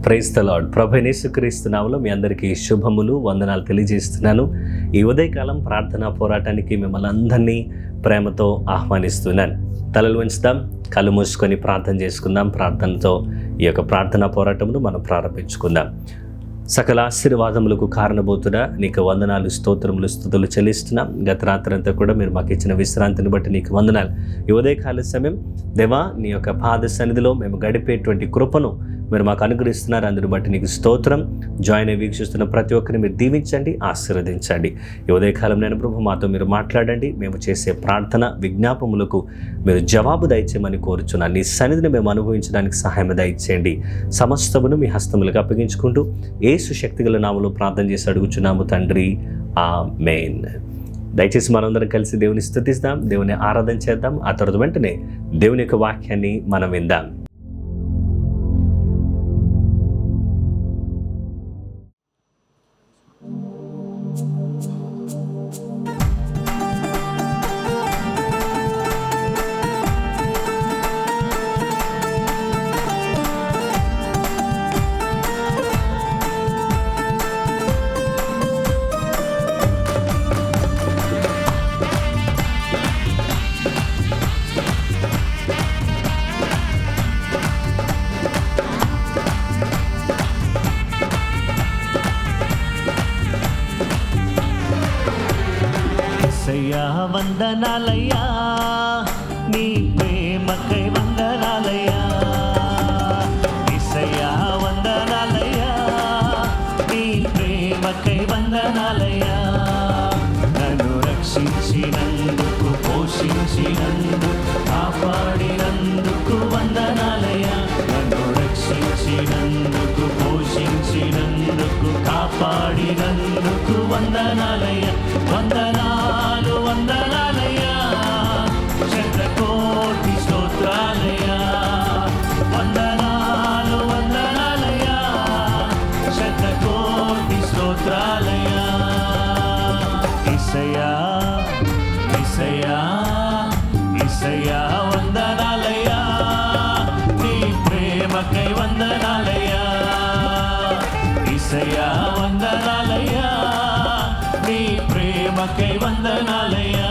Praise the lord. ప్రభు యేసుక్రీస్తు నామములో మీ అందరికీ శుభములు, వందనాలు తెలియజేస్తున్నాను. ఈ ఉదయకాలం ప్రార్థనా పోరాటానికి మిమ్మల్ని అందరినీ ప్రేమతో ఆహ్వానిస్తున్నాను. తలలు వంచుదాం, కళ్ళు మూసుకొని ప్రార్థన చేసుకుందాం. ప్రార్థనతో ఈ యొక్క ప్రార్థనా పోరాటమును మనం ప్రారంభించుకుందాం. సకల ఆశీర్వాదములకు కారణభూతుడా నీకు వందనాలు, స్తోత్రములు, స్తుతులు చెల్లిస్తున్నాం. గత రాత్రి అంతా కూడా మీరు మాకు ఇచ్చిన విశ్రాంతిని బట్టి నీకు వందనాలు. ఈ ఉదయకాల సమయం దేవా, నీ యొక్క పాద సన్నిధిలో మేము గడిపేటువంటి కృపను మీరు మాకు అనుగ్రహిస్తున్నారు. అందుని బట్టి నీకు స్తోత్రం. జాయిన్ అయ్యి వీక్షిస్తున్న ప్రతి ఒక్కరిని మీరు దీవించండి, ఆశీర్వదించండి. ఈ ఉదయకాలం నేను ప్రభు మాతో మీరు మాట్లాడండి. మేము చేసే ప్రార్థన విజ్ఞాపములకు మీరు జవాబు దయచేయమని కోరుచున్నాను. నీ సన్నిధిని మేము అనుభవించడానికి సహాయం దయచేయండి. సమస్తమును మీ హస్తములకు అప్పగించుకుంటూ యేసు శక్తిగల నామములో ప్రార్థన చేసి అడుగుచున్నాము తండ్రి, ఆమేన్. దయచేసి మనందరం కలిసి దేవుని స్తుతిస్తాం, దేవుని ఆరాధన చేద్దాం. ఆ తర్వాత వెంటనే దేవుని యొక్క వాక్యాన్ని మనం విందాం. వందనాలయ్యా, నీ ప్రేమకై వందనాలయ్యా. యేసయ్యా వందనాలయ్యా, నీ ప్రేమకై వందనాలయ్యా. నన్ను రక్షించినందుకు, పోషించినందుకు, కాపాడినందుకు వందనాలయ్యా. నన్ను రక్షించినందుకు, పోషించినందుకు, కాపాడినందుకు వందనాలయ్యా. వందనాలు వందనాలయ్యా, శతకోటి స్తోత్రాలయ్యా. వందనాలు వందనాలయ్యా, శతకోటి స్తోత్రాలయ్యా. యేసయ్యా యేసయ్యా యేసయ్యా వందనాలయ్యా, నీ ప్రేమకై వందనాలయ్యా. యేసయ్యా వందనాలయ్యా, నీ ప్రేమకై వందనాలయ్యా.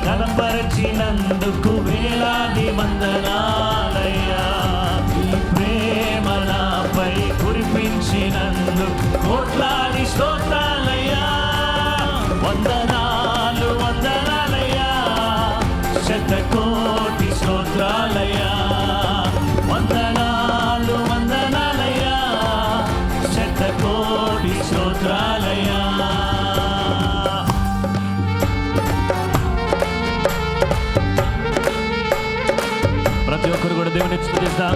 కనపరిచినందుకు వేలాది వందనాలయ్యా. నీ ప్రేమ నాపై కురిపించినందుకు కోట్లాది స్తోత్రాలయ్యా. వందనాలు వందనాలయ్యా, శతకోటి స్తోత్రాలయ్యా. వందనాలు వందనాలయ్యా, శతకోటి స్తోత్రాలయ్యా. ప్రతి ఒక్కరు కూడా దేవుని స్తుతిస్తాం.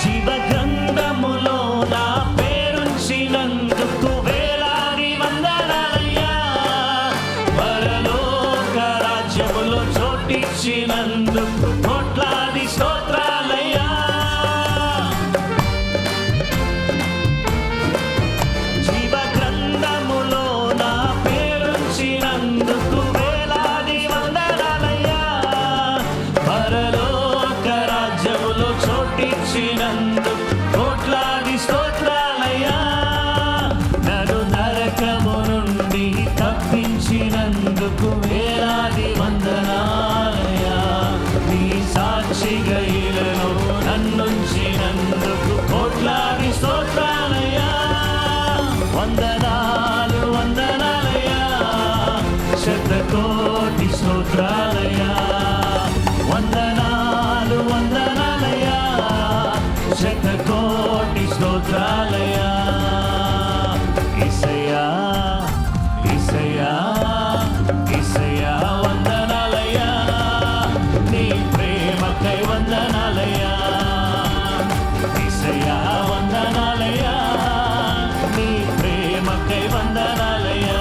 జీవ గ్రంథములో నా పేరుంచినందుకు వేలాది వందనాలయ్యా. పరలోక చేసినందుకు వేలాది వందనాలయ్యా. నీ సాక్షిగా ఇలను నన్నుంచినందుకు కోట్లాది స్తోత్రాలయ్యా. వందనాలు వందనాలయ్యా, శతకోటి స్తోత్రాలయ్యా. వందనాలు వందనాలయ్యా, శతకోటి స్తోత్రాలయ్యా. యేసయ్యా యేసయ్యా యేసయ్యా వందనాలయ్యా, నీ ప్రేమకై వందనాలయ్యా. యేసయ్యా వందనాలయ్యా, నీ ప్రేమకై వందనాలయ్యా.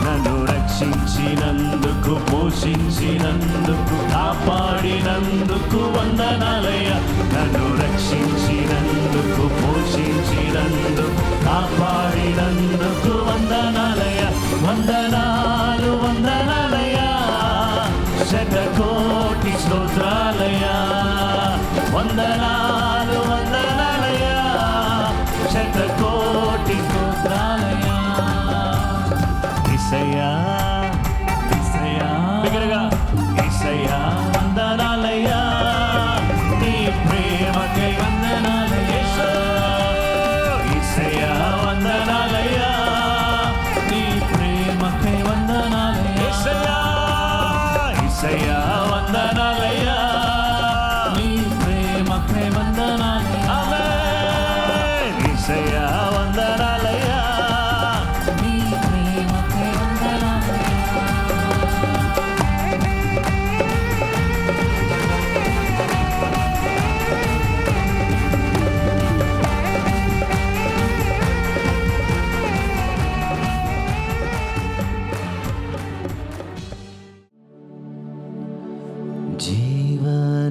నన్ను రక్షించినందుకు, పోషించినందుకు, కాపాడినందుకు వందనాలయ్యా. నన్ను రక్షించినందుకు, పోషించినందుకు, కాపాడినందుకు వందనాలయ్యా. వందనాలు వందనాలయ్యా, శతకోటి స్తోత్రాలయ్యా. వందనాలు వందనాలయ్యా, శతకోటి స్తోత్రాలయ్యా. యేసయ్యా యేసయ్యా బిగ్గరగా యేసయ్యా వందనాలయ్యా, నీ ప్రేమకై వందనాలయ్యా. యేసయ్యా వందనాలయ్యా, నీ ప్రేమకై వందనాలయ్యా. యేసయ్యా వందనాలయ్యా, నీ ప్రేమకై వందనాలయ్యా. యేసయ్యా వందనాలయ్యా, నీ ప్రేమకై వందనాలయ్యా.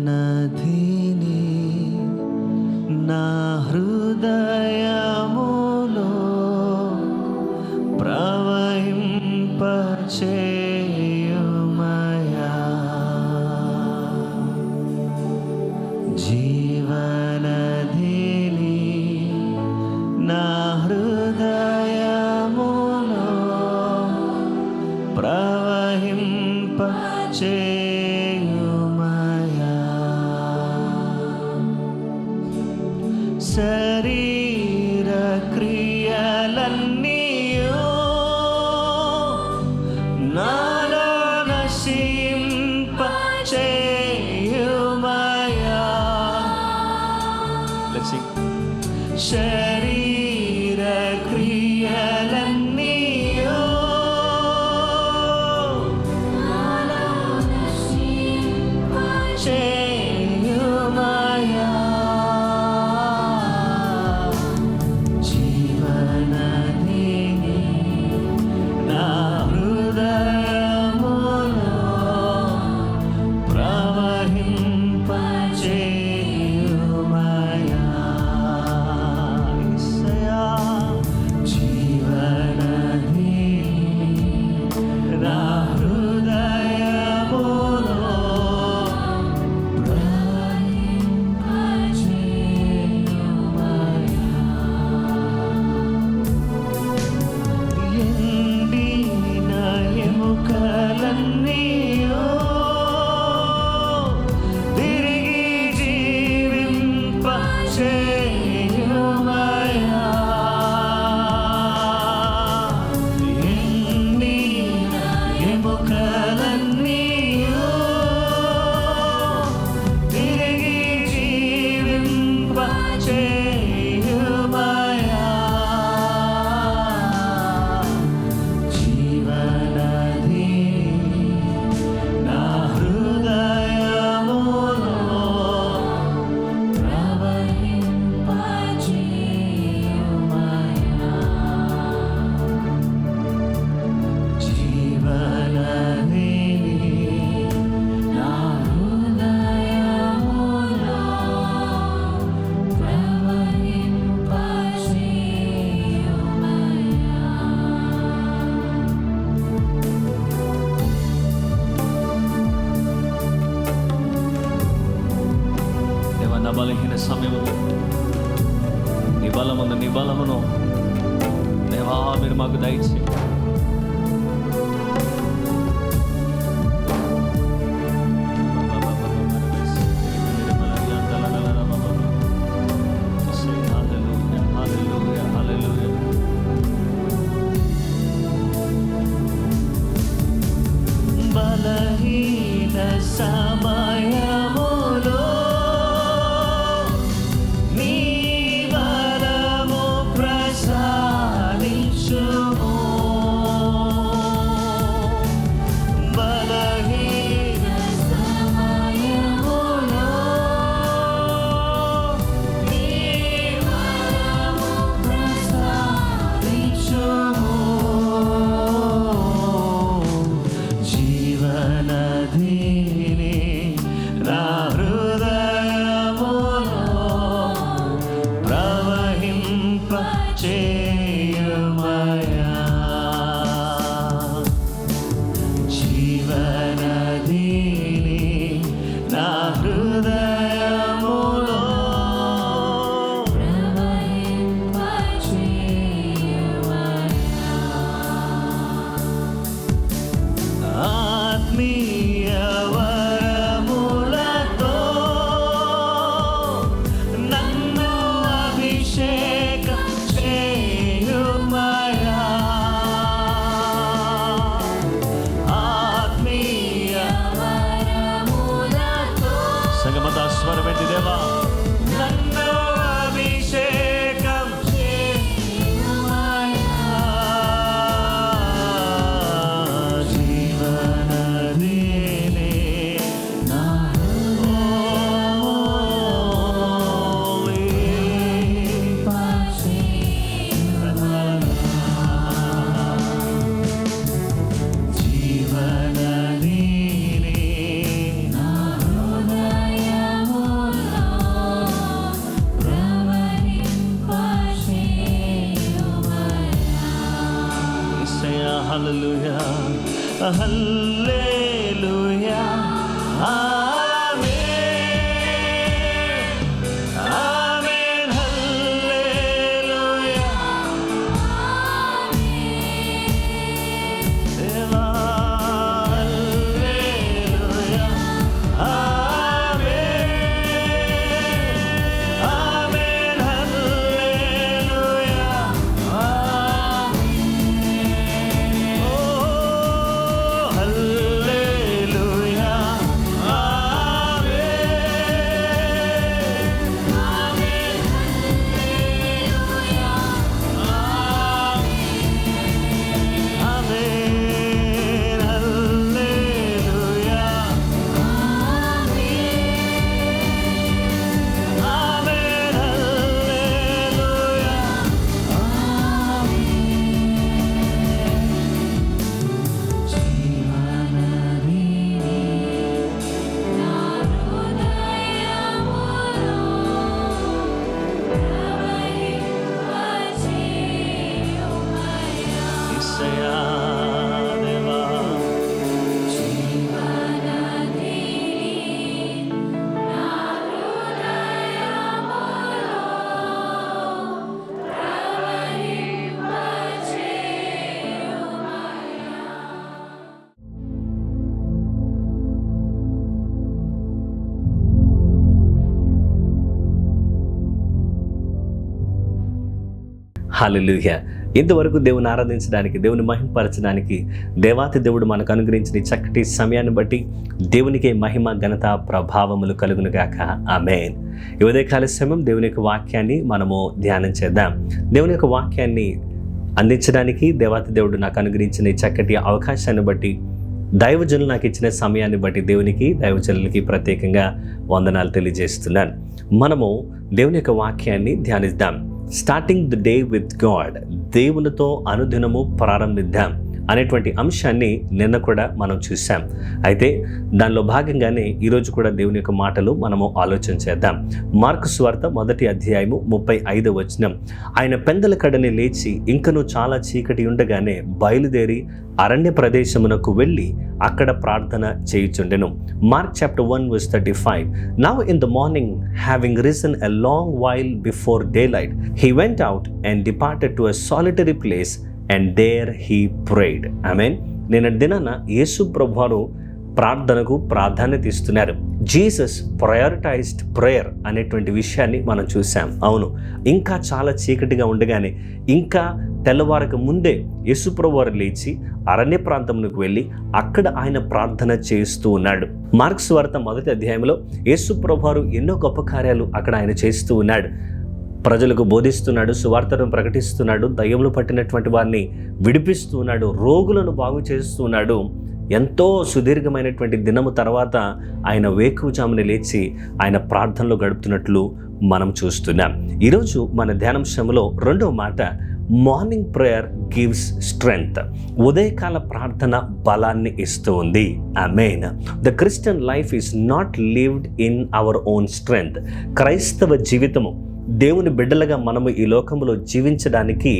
జీవనదిని నా హృదయములో ప్రవహింపచేయుమయా. జీవనదిని నా హృదయములో ప్రవహింపచేయుమయా. శరీర క్రియలన్నీయు నాలో నశింపచేయుమయా. శరీర క్రియలన్నీయు చేయుమయా. జీవనదిని నా హృదయములో ప్రవహింపచేయుమయా. యేసయ్యా జీవనదిని నా హృదయములో ఎండిన ఎముకలన్నీయు తిరిగి జీవింపచేయుమయా. ఎండిన ఎముకలన్నీయు తిరిగి జీవింపచేయుమయా. జీవనదిని నా హృదయములో ప్రవహింపచేయుమయా. జీవనదిని నా హృదయములో ప్రవహింపచేయుమయా. దేవా, నా బలహీన సమయంలో నీ బలమును దేవా మీరు మాకు దయచేయండి. సమయములో నీ వరము ప్రసాదించుము. బలహీన సమయములో నీ వరము ప్రసాదించుము. జీవనదిని నా హృదయములో ప్రవహింపచేయుమయా. జీవనదిని నా హృదయములో ఆత్మీయ వరములతో నన్ను అభిషేకం చేయుమయా. ఆత్మీయ వరములతో సంగమంతా స్వరమెత్తి దేవా నన్ను అభిషేకం చేయుమయా. జీవనదిని నా జీవనదిని నా యేసయ్యా, హల్లెలూయా హల్లెలూయా ఆమేన్ ఆమేన్ హల్లెలూయా దేవా హల్లెలూయా ఆమేన్ ఆమేన్ హల్లెలూయా ఓ హల్లెలూయా ఆమేన్ హల్లెలూయా ఆమేన్ హల్లెలూయా యేసయ్యా దేవా హల్లెలూయా. ఇంతవరకు దేవుని ఆరాధించడానికి, దేవుని మహిమపరచడానికి దేవాతి దేవుడు మనకు అనుగ్రహించిన ఈ చక్కటి సమయాన్ని బట్టి దేవునికే మహిమ, ఘనత, ప్రభావములు కలుగును గాక. ఆమేన్. ఈ ఉదయకాల సమయం దేవుని యొక్క వాక్యాన్ని మనము ధ్యానం చేద్దాం. దేవుని యొక్క వాక్యాన్ని అందించడానికి దేవాతి దేవుడు నాకు అనుగ్రహించిన ఈ చక్కటి అవకాశాన్ని బట్టి, దైవజనులు నాకు ఇచ్చిన సమయాన్ని బట్టి దేవునికి, దైవజనులకి ప్రత్యేకంగా వందనాలు తెలియజేస్తున్నాను. మనము దేవుని యొక్క వాక్యాన్ని ధ్యానిద్దాం. Starting the day with God, దేవునితో అనుదినము ప్రారంభిద్దాం అనేటువంటి అంశాన్ని నిన్న కూడా మనం చూసాం. అయితే దానిలో భాగంగానే ఈరోజు కూడా దేవుని యొక్క మాటలు మనము ఆలోచన చేద్దాం. మార్కు సువార్త 1వ అధ్యాయము 35వ వచనం, ఆయన పెందల కడని లేచి ఇంకనూ చాలా చీకటి ఉండగానే బయలుదేరి అరణ్య ప్రదేశమునకు వెళ్ళి అక్కడ ప్రార్థన చేయుచుండెను. Mark chapter 1:35, Now in the morning, having risen a long while before daylight, he went out and departed to a solitary place and there he prayed. Amen. నిన్న దినాన యేసు ప్రభువారు ప్రార్థనకు ప్రాధాన్యత ఇస్తున్నారు. జీసస్ ప్రయారిటైజ్డ్ ప్రేయర్ అనేటువంటి విషయాన్ని మనం చూసాం. అవును, ఇంకా చాలా చీకటిగా ఉండగానే, ఇంకా తెల్లవారక ముందే యేసుప్రభువు వారు లేచి అరణ్య ప్రాంతంలోకి వెళ్ళి అక్కడ ఆయన ప్రార్థన చేస్తూ ఉన్నాడు. మార్కు సువార్త 1వ అధ్యాయంలో యేసుప్రభువు వారు ఎన్నో గొప్ప కార్యాలు అక్కడ ఆయన చేస్తూ ఉన్నాడు. ప్రజలకు బోధిస్తున్నాడు, సువార్తను ప్రకటిస్తున్నాడు, దయ్యములు పట్టినటువంటి వారిని విడిపిస్తున్నాడు, రోగులను బాగు చేస్తున్నాడు. ఎంతో సుదీర్ఘమైనటువంటి దినము తర్వాత ఆయన వేకువజామున లేచి ఆయన ప్రార్థనలో గడుపుతున్నట్లు మనం చూస్తున్నాం. ఈరోజు మన ధ్యానాంశంలో 2వ మాట, మార్నింగ్ ప్రేయర్ గివ్స్ స్ట్రెంగ్త్. ఉదయకాల ప్రార్థన బలాన్ని ఇస్తూ ఉంది. ఆమేన్. The Christian life is not lived in our own strength. క్రైస్తవ జీవితము, దేవుని బిడ్డలుగా మనము ఈ లోకంలో జీవించడానికి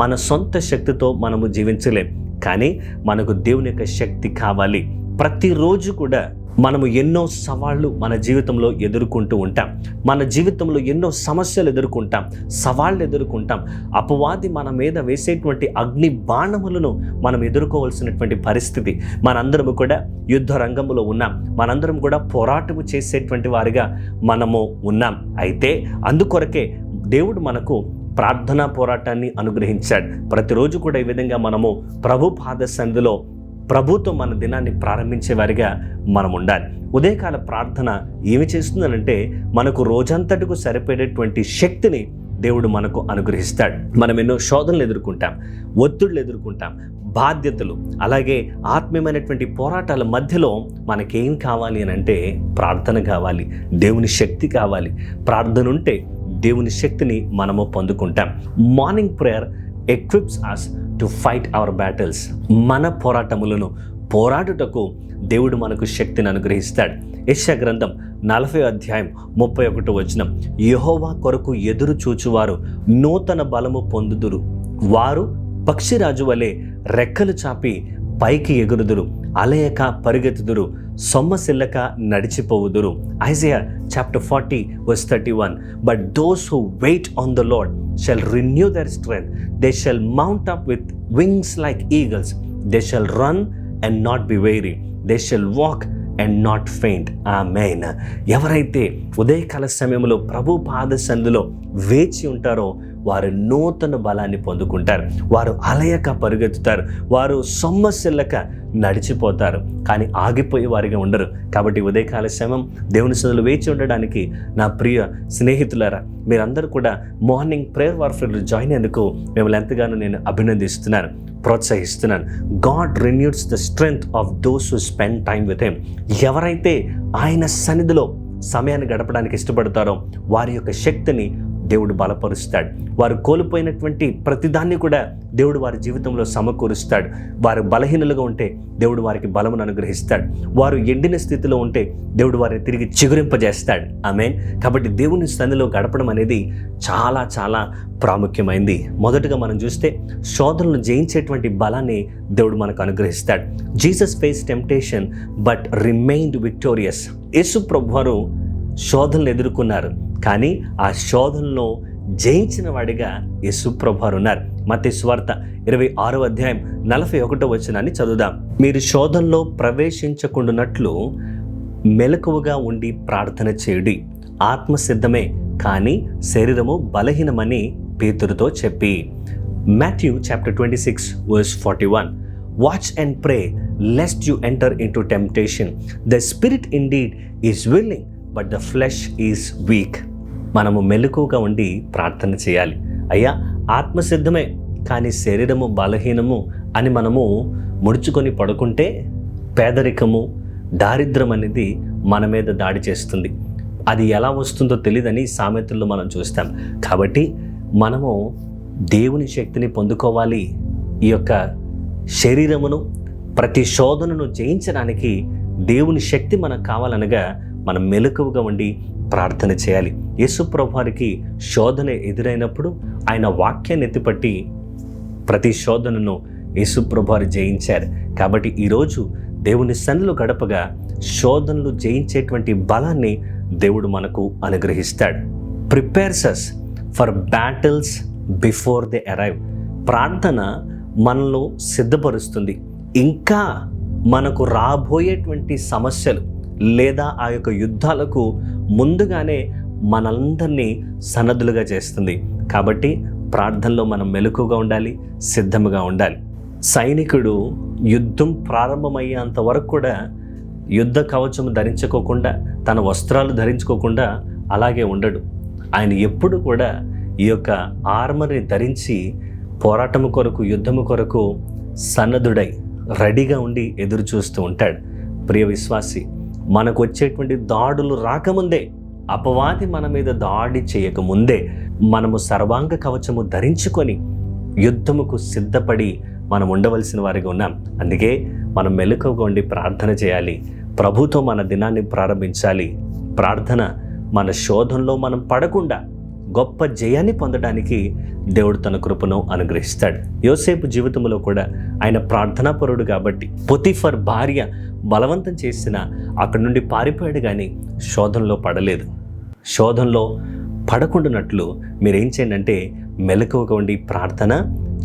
మన సొంత శక్తితో మనము జీవించలేం. కానీ మనకు దేవుని యొక్క శక్తి కావాలి. ప్రతిరోజు కూడా మనము ఎన్నో సవాళ్ళు మన జీవితంలో ఎదుర్కొంటూ ఉంటాం. మన జీవితంలో ఎన్నో సమస్యలు ఎదుర్కొంటాం, సవాళ్ళు ఎదుర్కొంటాం. అపవాది మన మీద వేసేటువంటి అగ్ని బాణములను మనం ఎదుర్కోవాల్సినటువంటి పరిస్థితి. మనందరము కూడా యుద్ధ రంగంలో ఉన్నాం. మనందరం కూడా పోరాటము చేసేటువంటి వారిగా మనము ఉన్నాం. అయితే అందుకొరకే దేవుడు మనకు ప్రార్థనా పోరాటాన్ని అనుగ్రహించాడు. ప్రతిరోజు కూడా ఈ విధంగా మనము ప్రభు పాద సన్నిధిలో ప్రభుతో మన దినాన్ని ప్రారంభించే వారిగా మనం ఉండాలి. ఉదయకాల ప్రార్థన ఏమి చేస్తుందనంటే మనకు రోజంతటికు సరిపడేటువంటి శక్తిని దేవుడు మనకు అనుగ్రహిస్తాడు. మనం ఎన్నో శోధనలు ఎదుర్కొంటాం, ఒత్తిళ్లు ఎదుర్కొంటాం, బాధ్యతలు, అలాగే ఆత్మీయమైనటువంటి పోరాటాల మధ్యలో మనకేం కావాలి అని అంటే ప్రార్థన కావాలి, దేవుని శక్తి కావాలి. ప్రార్థన ఉంటే దేవుని శక్తిని మనము పొందుకుంటాం. Morning prayer equips us to fight our battles. మన పోరాటములను పోరాడుటకు దేవుడు మనకు శక్తిని అనుగ్రహిస్తాడు. యెషయా గ్రంథం 40వ అధ్యాయం 31వ వచనం, యెహోవా కొరకు ఎదురు చూచువారు నూతన బలము పొందుదురు, వారు పక్షిరాజు వలె రెక్కలు చాపి పైకి ఎగురుదురు, అలయక పరిగెత్తుదురు, సొమ్మసిల్లక నడిచిపోవుదురు. Isaiah chapter 40 verse 31. But those who wait on the Lord shall renew their strength. They shall mount up with wings like eagles. They shall run and not be weary. They shall walk and not faint. ఆమేన్. ఎవరైతే ఉదయకాల సమయంలో ప్రభు పాద సన్నిధిలో వేచి ఉంటారో వారు నూతన బలాన్ని పొందుకుంటారు. వారు అలయక పరుగెత్తుతారు, వారు సొమ్మసిల్లక నడిచిపోతారు, కానీ ఆగిపోయే వారిగా ఉండరు. కాబట్టి ఉదయకాల సమయం దేవుని సన్నిధిలో వేచి ఉండడానికి నా ప్రియ స్నేహితులారా, మీరందరూ కూడా మార్నింగ్ ప్రేయర్ వార్ఫేర్లో జాయిన్ అయ్యేందుకు మిమ్మల్ని ఎంతగానో నేను అభినందిస్తున్నాను, ప్రోత్సహిస్తున్నాను. God renews the strength of those who spend time with him. ఎవరైతే ఆయన సన్నిధిలో సమయాన్ని గడపడానికి ఇష్టపడతారో వారి యొక్క శక్తిని దేవుడు బలపరుస్తాడు. వారు కోల్పోయినటువంటి ప్రతిదాన్ని కూడా దేవుడు వారి జీవితంలో సమకూరుస్తాడు. వారు బలహీనులుగా ఉంటే దేవుడు వారికి బలమును అనుగ్రహిస్తాడు. వారు ఎండిన స్థితిలో ఉంటే దేవుడు వారిని తిరిగి చిగురింపజేస్తాడు. ఆమేన్. కాబట్టి దేవుని సన్నిధిలో గడపడం అనేది చాలా చాలా ప్రాముఖ్యమైంది. మొదటగా మనం చూస్తే శోధనలను జయించేటువంటి బలాన్ని దేవుడు మనకు అనుగ్రహిస్తాడు. Jesus face temptation but remained victorious. యేసు ప్రభువారు శోధనలు ఎదుర్కొన్నారు, కానీ ఆ శోధనలో జయించిన వాడిగా యేసు ప్రభువారు ఉన్నారు. మత్తయి సువార్త 26వ అధ్యాయం 41వ వచనాన్ని చదువుదాం. మీరు శోధనలో ప్రవేశించకుండానట్లు మెలకువగా ఉండి ప్రార్థన చేయుడి. ఆత్మ సిద్ధమే కానీ శరీరము బలహీనమని పేతురుతో చెప్పి. Matthew chapter 26 verse 41. Watch and pray lest you enter into temptation. The spirit indeed is willing, but the flesh is weak. మనము మెలకువగా ఉండి ప్రార్థన చేయాలి. అయ్యా, ఆత్మసిద్ధమే కానీ శరీరము బలహీనము అని మనము ముడుచుకొని పడుకుంటే పేదరికము, దారిద్రం అనేది మన మీద దాడి చేస్తుంది. అది ఎలా వస్తుందో తెలియదని సామెతల్లో మనం చూస్తాం. కాబట్టి మనము దేవుని శక్తిని పొందుకోవాలి. ఈ యొక్క శరీరమును, ప్రతి శోధనను జయించడానికి దేవుని శక్తి మనకు కావాలనగా మనం మెలకువగా ఉండి ప్రార్థన చేయాలి. యేసు ప్రభువారికి శోధన ఎదురైనప్పుడు ఆయన వాక్యాన్ని ఎత్తిపట్టి ప్రతి శోధనను యేసు ప్రభువారు జయించారు. కాబట్టి ఈరోజు దేవుని సన్నిధిలో గడపగా శోధనలు జయించేటువంటి బలాన్ని దేవుడు మనకు అనుగ్రహిస్తాడు. Prepares us for battles before they arrive. ప్రార్థన మనలో సిద్ధపరుస్తుంది. ఇంకా మనకు రాబోయేటువంటి సమస్యలు లేదా ఆ యొక్క యుద్ధాలకు ముందుగానే మనందరినీ సన్నద్ధులుగా చేస్తుంది. కాబట్టి ప్రార్థనలో మనం మెలకుగా ఉండాలి, సిద్ధంగా ఉండాలి. సైనికుడు యుద్ధం ప్రారంభమయ్యేంత వరకు కూడా యుద్ధ కవచం ధరించుకోకుండా, తన వస్త్రాలు ధరించుకోకుండా అలాగే ఉండడు. ఆయన ఎప్పుడు కూడా ఈ యొక్క ఆర్మర్ని ధరించి పోరాటము కొరకు, యుద్ధము కొరకు సన్నద్ధుడై రెడీగా ఉండి ఎదురు చూస్తూ ఉంటాడు. ప్రియ విశ్వాసి, మనకు వచ్చేటువంటి దాడులు రాకముందే, అపవాది మన మీద దాడి చేయకముందే మనము సర్వాంగ కవచము ధరించుకొని యుద్ధముకు సిద్ధపడి మనం ఉండవలసిన వారిగా ఉన్నాం. అందుకే మనం మెలకువగా ఉండి ప్రార్థన చేయాలి. ప్రభుతో మన దినాన్ని ప్రారంభించాలి. ప్రార్థన మన శోధనలో మనం పడకుండా గొప్ప జయాన్ని పొందడానికి దేవుడు తన కృపను అనుగ్రహిస్తాడు. యోసేపు జీవితంలో కూడా ఆయన ప్రార్థనాపరుడు కాబట్టి పొతిఫర్ భార్య బలవంతం చేసిన అక్కడి నుండి పారిపోయాడు, కానీ శోధనలో పడలేదు. శోధనలో పడకుండానట్లు మీరేం చేయండి అంటే మెలకువగా ఉండి ప్రార్థన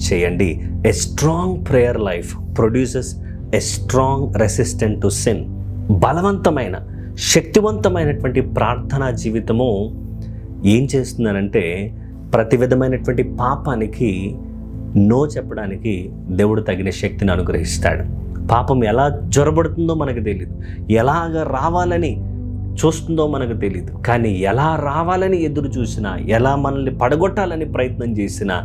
చేయండి. A strong prayer life produces a strong resistant to sin. బలవంతమైన, శక్తివంతమైనటువంటి ప్రార్థనా జీవితము ఏం చేస్తుందనంటే ప్రతి విధమైనటువంటి పాపానికి నో చెప్పడానికి దేవుడు తగిన శక్తిని అనుగ్రహిస్తాడు. పాపం ఎలా జ్వరబడుతుందో మనకు తెలియదు, ఎలాగ రావాలని చూస్తుందో మనకు తెలియదు, కానీ ఎలా రావాలని ఎదురు చూసినా, ఎలా మనల్ని పడగొట్టాలని ప్రయత్నం చేసినా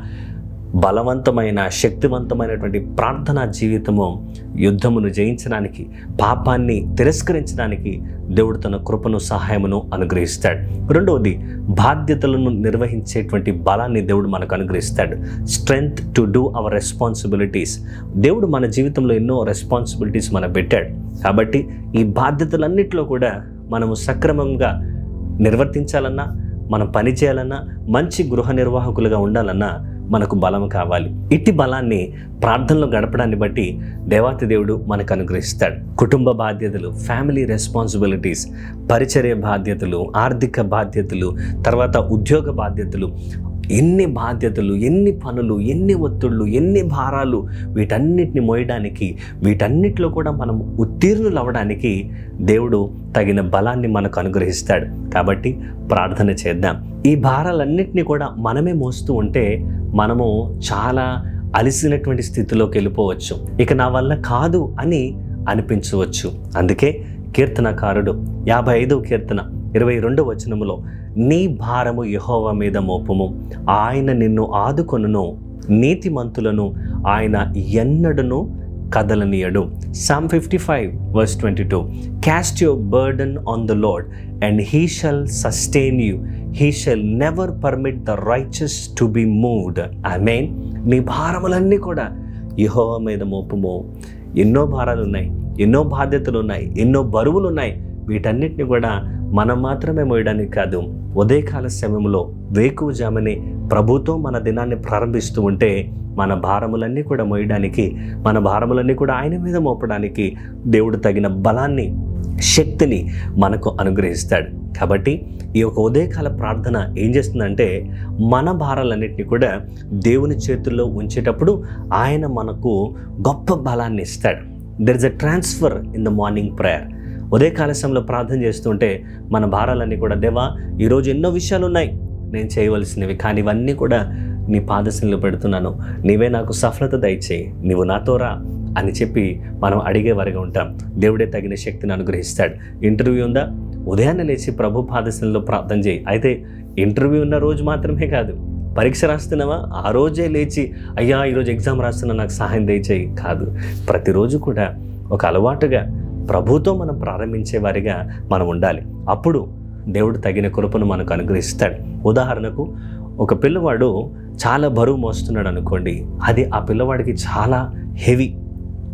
బలవంతమైన, శక్తివంతమైనటువంటి ప్రార్థనా జీవితము యుద్ధమును జయించడానికి, పాపాన్ని తిరస్కరించడానికి దేవుడు తన కృపను, సహాయమును అనుగ్రహిస్తాడు. రెండవది, బాధ్యతలను నిర్వహించేటువంటి బలాన్ని దేవుడు మనకు అనుగ్రహిస్తాడు. Strength to do our responsibilities. దేవుడు మన జీవితంలో ఎన్నో రెస్పాన్సిబిలిటీస్ మనకు పెట్టాడు. కాబట్టి ఈ బాధ్యతలన్నింటిలో కూడా మనము సక్రమంగా నిర్వర్తించాలన్నా, మనం పని చేయాలన్నా, మంచి గృహ నిర్వాహకులుగా ఉండాలన్నా మనకు బలం కావాలి. ఇట్టి బలాన్ని ప్రార్థనలో గడపడాన్ని బట్టి దేవాతి దేవుడు మనకు అనుగ్రహిస్తాడు. కుటుంబ బాధ్యతలు, ఫ్యామిలీ రెస్పాన్సిబిలిటీస్, పరిచర్య బాధ్యతలు, ఆర్థిక బాధ్యతలు, తర్వాత ఉద్యోగ బాధ్యతలు, ఎన్ని బాధ్యతలు, ఎన్ని పనులు, ఎన్ని ఒత్తిళ్ళు, ఎన్ని భారాలు, వీటన్నిటిని మోయడానికి, వీటన్నిటిలో కూడా మనం ఉత్తీర్ణులు అవ్వడానికి దేవుడు తగిన బలాన్ని మనకు అనుగ్రహిస్తాడు. కాబట్టి ప్రార్థన చేద్దాం. ఈ భారాలన్నింటినీ కూడా మనమే మోస్తూ ఉంటే మనము చాలా అలసినటువంటి స్థితిలోకి వెళ్ళిపోవచ్చు. ఇక నా వల్ల కాదు అని అనిపించవచ్చు. అందుకే కీర్తనకారుడు 55వ కీర్తన 22వ వచనములో, నీ భారము యెహోవా మీద మోపుము, ఆయన నిన్ను ఆదుకొనును, నీతిమంతులను ఆయన ఎన్నడను కదలనీయడు. Psalm 55:22, cast your burden on the Lord and he shall sustain you, he shall never permit the righteous to be moved. Amen. నీ భారములన్నీ కూడా యెహోవా మీద మోపుము. ఎన్నో భారాలు ఉన్నాయి, ఎన్నో బాధ్యతలు ఉన్నాయి, ఎన్నో బరువులు ఉన్నాయి. వీటన్నిటిని కూడా మనం మాత్రమే మోయడానికి కాదు, ఉదయకాల సమయంలో వేకువజామునే ప్రభుతో మన దినాన్ని ప్రారంభిస్తూ ఉంటే మన భారములన్నీ కూడా మోయడానికి, మన భారములన్నీ కూడా ఆయన మీద మోపడానికి దేవుడు తగిన బలాన్ని, శక్తిని మనకు అనుగ్రహిస్తాడు. కాబట్టి ఈ యొక్క ఉదయకాల ప్రార్థన ఏం చేస్తుందంటే మన భారాలన్నింటినీ కూడా దేవుని చేతుల్లో ఉంచేటప్పుడు ఆయన మనకు గొప్ప బలాన్ని ఇస్తాడు. There is a transfer in the morning prayer. ఉదయకాల సమయంలో ప్రార్థన చేస్తుంటే మన భారాలన్నీ కూడా, దేవా ఈరోజు ఎన్నో విషయాలు ఉన్నాయి నేను చేయవలసినవి, కానీ ఇవన్నీ కూడా నీ పాదశీలలో పెడుతున్నాను, నీవే నాకు సఫలత దయచేయి, నీవు నాతో రా అని చెప్పి మనం అడిగేవారిగా ఉంటాం. దేవుడే తగిన శక్తిని అనుగ్రహిస్తాడు. ఇంటర్వ్యూ ఉందా? ఉదయాన్నే లేచి ప్రభు పాదశీలలో ప్రార్థన చేయి. అయితే ఇంటర్వ్యూ ఉన్న రోజు మాత్రమే కాదు, పరీక్ష రాస్తున్నావా ఆ రోజే లేచి అయ్యా ఈరోజు ఎగ్జామ్ రాస్తున్నా నాకు సహాయం దయచేయి కాదు. ప్రతిరోజు కూడా ఒక అలవాటుగా ప్రభుతో మనం ప్రారంభించే వారిగా మనం ఉండాలి. అప్పుడు దేవుడు తగిన కృపను మనకు అనుగ్రహిస్తాడు. ఉదాహరణకు ఒక పిల్లవాడు చాలా బరువు మోస్తున్నాడు అనుకోండి, అది ఆ పిల్లవాడికి చాలా హెవీ,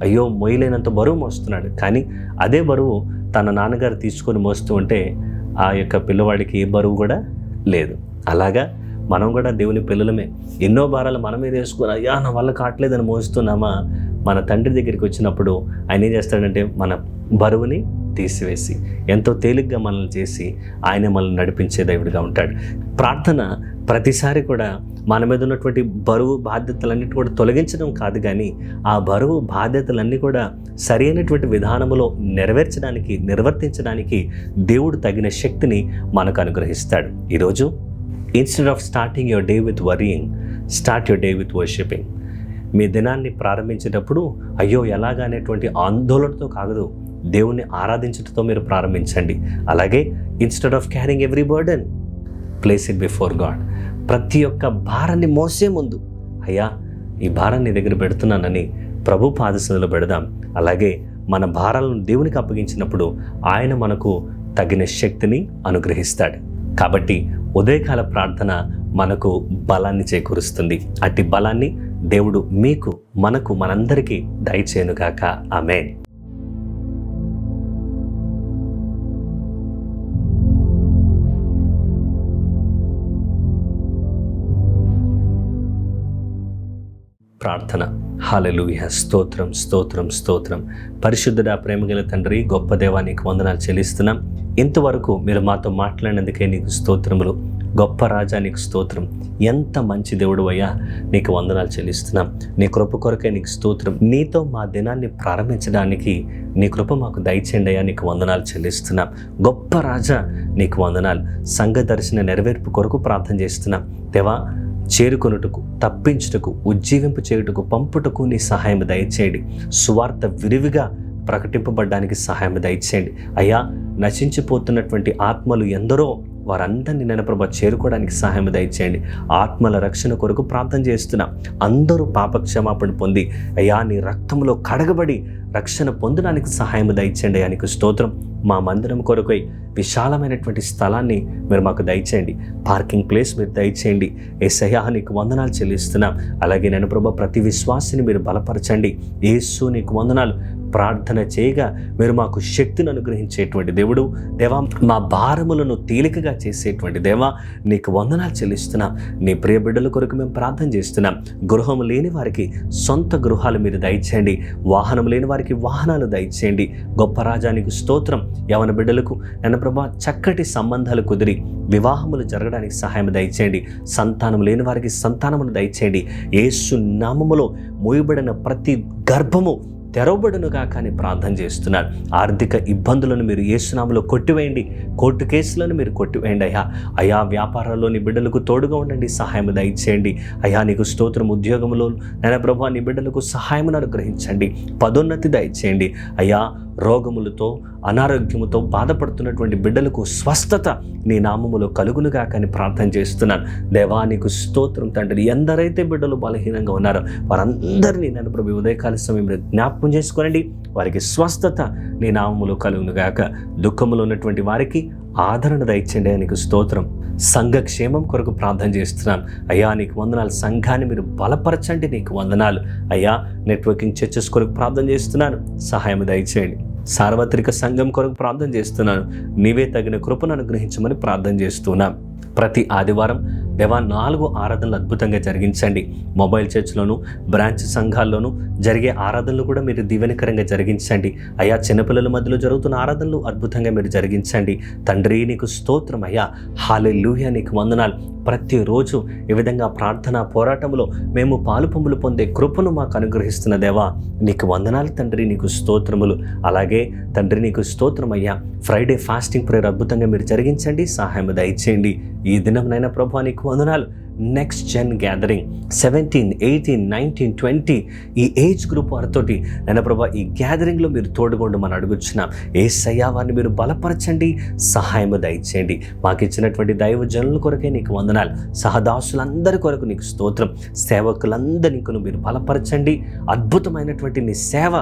అయ్యో మోయలేనంత బరువు మోస్తున్నాడు. కానీ అదే బరువు తన నాన్నగారు తీసుకొని మోస్తూ ఉంటే ఆ యొక్క పిల్లవాడికి ఏ బరువు కూడా లేదు. అలాగా మనం కూడా దేవుని పిల్లలమే. ఎన్నో భారాలు మన మీద వేసుకొని అయ్యా నా వల్ల కావట్లేదని మోస్తున్నామా, మన తండ్రి దగ్గరికి వచ్చినప్పుడు ఆయన ఏం చేస్తాడంటే మన బరువుని తీసివేసి ఎంతో తేలిగ్గా మనల్ని చేసి ఆయన మనల్ని నడిపించే దేవుడిగా ఉంటాడు. ప్రార్థన ప్రతిసారి కూడా మన మీద ఉన్నటువంటి బరువు బాధ్యతలన్నిటి కూడా తొలగించడం కాదు, కానీ ఆ బరువు బాధ్యతలన్నీ కూడా సరి అయినటువంటి విధానంలో నిర్వర్తించడానికి దేవుడు తగిన శక్తిని మనకు అనుగ్రహిస్తాడు. ఈరోజు instead of starting your day with worrying, start your day with worshipping. మీ దినాన్ని ప్రారంభించేటప్పుడు అయ్యో ఎలాగా అనేటువంటి ఆందోళనతో కాదు, దేవుణ్ణి ఆరాధించడంతో మీరు ప్రారంభించండి. అలాగే instead of carrying every burden, place it before God. ప్రతి ఒక్క భారాన్ని మోసే ముందు, అయ్యా ఈ భారాన్ని దగ్గర పెడుతున్నానని ప్రభు పాదసంలో పెడదాం. అలాగే మన భారాలను దేవునికి అప్పగించినప్పుడు ఆయన మనకు తగిన శక్తిని అనుగ్రహిస్తాడు. కాబట్టి ఉదయకాల ప్రార్థన మనకు బలాన్ని చేకూరుస్తుంది. అట్టి బలాన్ని దేవుడు మీకు, మనకు, మనందరికీ దయచేయునుగాక. ఆమేన్. ప్రార్థన. హల్లెలూయా. స్తోత్రం స్తోత్రం స్తోత్రం. పరిశుద్ధుడా, ప్రేమగల తండ్రి, గొప్ప దేవా, నీకు వందనాలు చెల్లిస్తున్నాం. ఇంతవరకు మీరు మాతో మాట్లాడినందుకే నీకు స్తోత్రములు. గొప్ప రాజా, నీకు స్తోత్రం. ఎంత మంచి దేవుడు అయ్యా, నీకు వందనాలు చెల్లిస్తున్నాం. నీ కృప కొరకే నీకు స్తోత్రం. నీతో మా దినాన్ని ప్రారంభించడానికి నీ కృప మాకు దయచేయండి అయ్యా, నీకు వందనాలు చెల్లిస్తున్నాం. గొప్ప రాజా, నీకు వందనాలు. సంఘ దర్శన నెరవేర్పు కొరకు ప్రార్థన చేస్తున్నాం దేవా. చేరుకొనుటకు, తప్పించుటకు, ఉజ్జీవింపు చేయుటకు, పంపుటకు నీ సహాయం దయచేయండి. సువార్త విరివిగా ప్రకటింపబడడానికి సహాయం దయచేయండి అయ్యా. నశించిపోతున్నటువంటి ఆత్మలు ఎందరో, వారందరినీ నేను ప్రభా చేరుకోవడానికి సహాయం దయచేయండి. ఆత్మల రక్షణ కొరకు ప్రార్థన చేస్తున్నాం. అందరూ పాపక్షమాపణ పొంది అయ్యా నీ రక్తంలో కడగబడి రక్షణ పొందడానికి సహాయం దయచేయండి అయ్యా. నీకు స్తోత్రం. మా మందిరం కొరకై విశాలమైనటువంటి స్థలాన్ని మీరు మాకు దయచేయండి. పార్కింగ్ ప్లేస్ మీరు దయచేయండి. యేసయ్యా, నీకు వందనాలు చెల్లిస్తున్నాం. అలాగే నేను ప్రభా ప్రతి విశ్వాసిని మీరు బలపరచండి. యేసు, నీకు వందనాలు. ప్రార్థన చేయగా మీరు మాకు శక్తిని అనుగ్రహించేటువంటి దేవుడు దేవా, మా భారములను తేలికగా చేసేటువంటి దేవా, నీకు వందనాలు చెల్లిస్తున్నాం. నీ ప్రియ బిడ్డల కొరకు మేము ప్రార్థన చేస్తున్నాం. గృహం లేని వారికి సొంత గృహాలు మీరు దయచేయండి. వాహనం లేని వారికి వాహనాలు దయచేయండి. గొప్ప రాజా, నీకు స్తోత్రం. యవన బిడ్డలకు నన్ను ప్రభా చక్కటి సంబంధాలు కుదిరి వివాహములు జరగడానికి సహాయం దయచేయండి. సంతానం లేని వారికి సంతానమును దయచేయండి. యేసు నామములో మోయబడిన ప్రతి గర్భము తెరవబడునుగా కానీ ప్రార్థన చేస్తున్నాను. ఆర్థిక ఇబ్బందులను మీరు యేసునామములో కొట్టివేయండి. కోర్టు కేసులను మీరు కొట్టివేయండి అయ్యా. అయా వ్యాపారాల్లో బిడ్డలకు తోడుగా ఉండండి, సహాయం దయచేయండి అయ్యా. నీకు స్తోత్రం. ఉద్యోగంలో నేను ప్రభా నీ బిడ్డలకు సహాయమును అనుగ్రహించండి. పదోన్నతి దయచేయండి అయ్యా. రోగములతో, అనారోగ్యముతో బాధపడుతున్నటువంటి బిడ్డలకు స్వస్థత నీ నామములో కలుగునుగా కానీ ప్రార్థన చేస్తున్నాను దేవా. నీకు స్తోత్రం తండ్రి. ఎందరైతే బిడ్డలు బలహీనంగా ఉన్నారో వారందరినీ నేను ప్రభు ఉదయకాల సమయంలో జ్ఞాపకం చేసుకోనండి. వారికి స్వస్థత నీ నామములో కలుగునుగాక. దుఃఖములో ఉన్నటువంటి వారికి ఆదరణ దయచేయండి. నీకు స్తోత్రం. సంఘ క్షేమం కొరకు ప్రార్థన చేస్తున్నాను అయ్యా. నీకు వందనాలు. సంఘాన్ని మీరు బలపరచండి. నీకు వందనాలు అయ్యా. నెట్వర్కింగ్ చర్చెస్ కొరకు ప్రార్థన చేస్తున్నాను, సహాయం దయచేయండి. సార్వత్రిక సంఘం కొరకు ప్రార్థన చేస్తున్నాను. నీవే తగిన కృపను అనుగ్రహించమని ప్రార్థన చేస్తున్నాం. ప్రతి ఆదివారం దేవా 4 ఆరాధనలు అద్భుతంగా జరిగించండి. మొబైల్ చర్చ్లోను, బ్రాంచ్ సంఘాల్లోనూ జరిగే ఆరాధనలు కూడా మీరు దీవెనకరంగా జరిగించండి అయ్యా. చిన్నపిల్లల మధ్యలో జరుగుతున్న ఆరాధనలు అద్భుతంగా మీరు జరిగించండి తండ్రి. నీకు స్తోత్రం అయ్యా. హల్లెలూయా, నీకు వందనాలు. ప్రతిరోజు ఈ విధంగా ప్రార్థన పోరాటంలో మేము పాలుపొంపులు పొందే కృపను మాకు అనుగ్రహిస్తున్న దేవా, నీకు వందనాలు తండ్రి. నీకు స్తోత్రములు. అలాగే తండ్రి నీకు స్తోత్రం అయ్యా. ఫ్రైడే ఫాస్టింగ్ ప్రేయర్ అద్భుతంగా మీరు జరిగించండి, సహాయం దయచేయండి. ఈ దినంనైనా ప్రభువా నీకు వందనాలు. నెక్స్ట్ జెన్ గ్యాదరింగ్ 17, 18, 19, 20 ఈ ఏజ్ గ్రూప్ వారితోటి నేను ప్రభా ఈ గ్యాదరింగ్లో మీరు తోడుగొండు మనం అడుగుచున్నాం. యేసయ్యా, వారిని మీరు బలపరచండి, సహాయం దయచేయండి. మాకు ఇచ్చినటువంటి దైవజనుల కొరకే నీకు వందనాలు. సహదాసులందరి కొరకు నీకు స్తోత్రం. సేవకులందరినీ మీరు బలపరచండి. అద్భుతమైనటువంటి నీ సేవ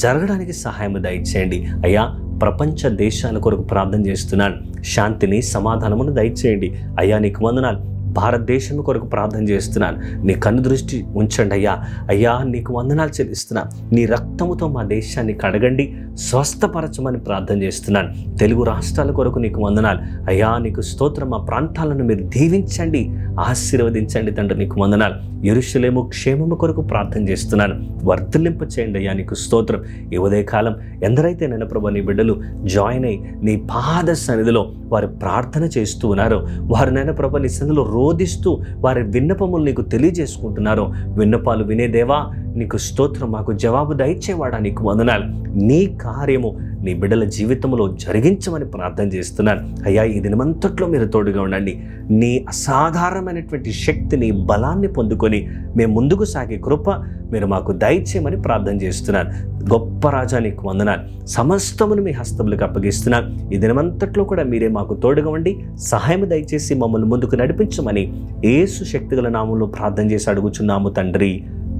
జరగడానికి సహాయం దయచేయండి అయ్యా. ప్రపంచ దేశాల కొరకు ప్రార్థన చేస్తున్నాను. శాంతిని, సమాధానమును దయచేయండి అయ్యా. నీకు వందనాలు. భారతదేశం కొరకు ప్రార్థన చేస్తున్నాను. నీ కన్ను దృష్టి ఉంచండి అయ్యా. అయ్యా, నీకు వందనాలు చెల్లిస్తున్నాను. నీ రక్తముతో మా దేశాన్ని కడగండి, స్వస్థపరచమని ప్రార్థన చేస్తున్నాను. తెలుగు రాష్ట్రాల కొరకు నీకు వందనాలు అయ్యా. నీకు స్తోత్రం. మా ప్రాంతాలను మీరు దీవించండి, ఆశీర్వదించండి తండ్రి. నీకు వందనాలు. యెరూషలేము క్షేమము కొరకు ప్రార్థన చేస్తున్నాను. వర్ధలింప చేయండి అయ్యా. నీకు స్తోత్రం. ఈ ఉదయకాలం ఎందరైతే నేను ప్రభు నీ బిడ్డలు జాయిన్ అయ్యి నీ పాద సన్నిధిలో వారు ప్రార్థన చేస్తూ ఉన్నారో వారు నేను ప్రభు నీ సన్నిధిలో రోధిస్తూ వారి విన్నపములు నీకు తెలియజేసుకుంటున్నారో, విన్నపాలు వినే దేవా నీకు స్తోత్రం, మాకు జవాబు దయచేవాడా నీకు వందనాలు. నీ కార్యము నీ బిడ్డల జీవితంలో జరిగించమని ప్రార్థన చేస్తున్నాను అయ్యా. ఈ దినమంతట్లో మీరు తోడుగా ఉండండి. నీ అసాధారణమైనటువంటి శక్తిని, బలాన్ని పొందుకొని మేము ముందుకు సాగే కృప మీరు మాకు దయచేయమని ప్రార్థన చేస్తున్నాను. గొప్ప రాజా నీకు వందనాలు. సమస్తమును మీ హస్తములకు అప్పగిస్తున్నాను. ఈ దినమంతట్లో కూడా మీరే మాకు తోడుగా ఉండి సహాయం దయచేసి మమ్మల్ని ముందుకు నడిపించమని యేసు శక్తిగల నామంలో ప్రార్థన చేసి అడుగుచున్నాము తండ్రి,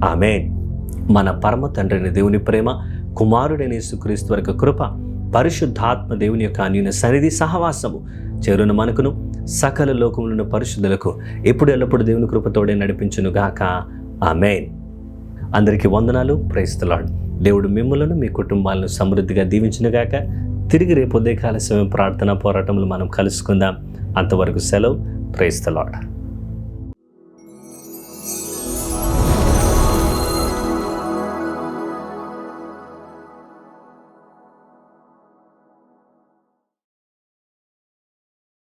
ఆమేన్. మన పరమ తండ్రిని దేవుని ప్రేమ, కుమారుడైన యేసుక్రీస్తు వరకు కృప, పరిశుద్ధాత్మ దేవుని యొక్క అన్యోన్య సన్నిధి సహవాసము చేరున మనకును సకల లోకములను పరిశుద్ధులకు ఎప్పుడు ఎల్లప్పుడు దేవుని కృపతోడే నడిపించును గాక, ఆమేన్. అందరికీ వందనాలు. Praise the Lord. దేవుడు మిమ్మలను మీ కుటుంబాలను సమృద్ధిగా దీవించును గాక. తిరిగి రేపు ఉదయకాల సమయం ప్రార్థనా పోరాటంలో మనం కలుసుకుందాం. అంతవరకు సెలవు. Praise the lord.